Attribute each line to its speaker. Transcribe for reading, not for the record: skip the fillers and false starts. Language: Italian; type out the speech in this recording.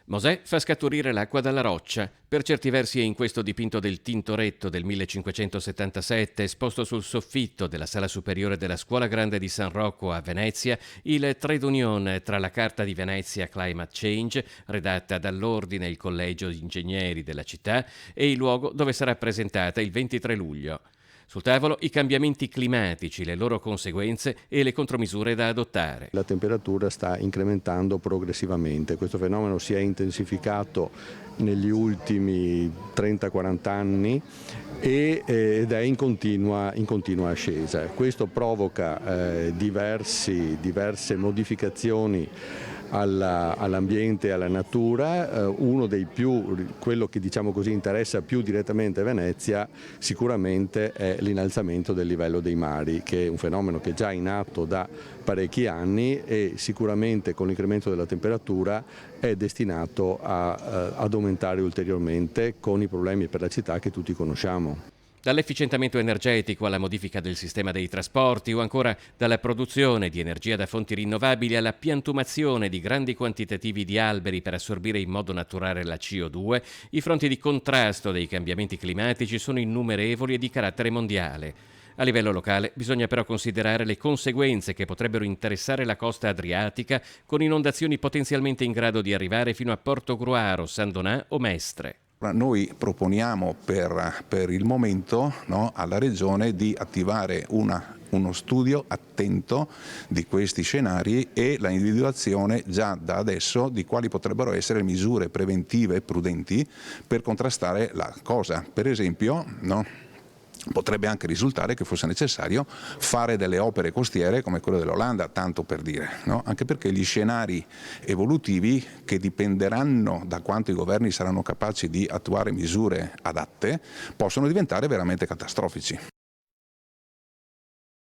Speaker 1: Mosè fa scaturire l'acqua dalla roccia. Per certi versi è in questo dipinto del Tintoretto del 1577, esposto sul soffitto della sala superiore della Scuola Grande di San Rocco a Venezia, il trade union tra la Carta di Venezia Climate Change, redatta dall'Ordine e il Collegio di Ingegneri della città, e il luogo dove sarà presentata il 23 luglio. Sul tavolo i cambiamenti climatici, le loro conseguenze e le contromisure da adottare.
Speaker 2: La temperatura sta incrementando progressivamente, questo fenomeno si è intensificato negli ultimi 30-40 anni ed è in continua ascesa. Questo provoca diverse modificazioni all'ambiente e alla natura. Uno dei quello che interessa più direttamente Venezia sicuramente è l'innalzamento del livello dei mari, che è un fenomeno che è già in atto da parecchi anni e sicuramente con l'incremento della temperatura è destinato ad aumentare ulteriormente con i problemi per la città che tutti conosciamo.
Speaker 1: Dall'efficientamento energetico alla modifica del sistema dei trasporti o ancora dalla produzione di energia da fonti rinnovabili alla piantumazione di grandi quantitativi di alberi per assorbire in modo naturale la CO2, i fronti di contrasto dei cambiamenti climatici sono innumerevoli e di carattere mondiale. A livello locale bisogna però considerare le conseguenze che potrebbero interessare la costa adriatica con inondazioni potenzialmente in grado di arrivare fino a Portogruaro, San Donà o Mestre.
Speaker 3: Noi proponiamo per il momento, alla Regione di attivare uno studio attento di questi scenari e la individuazione già da adesso di quali potrebbero essere misure preventive e prudenti per contrastare la cosa. Per esempio, potrebbe anche risultare che fosse necessario fare delle opere costiere come quelle dell'Olanda, tanto per dire, anche perché gli scenari evolutivi che dipenderanno da quanto i governi saranno capaci di attuare misure adatte possono diventare veramente catastrofici.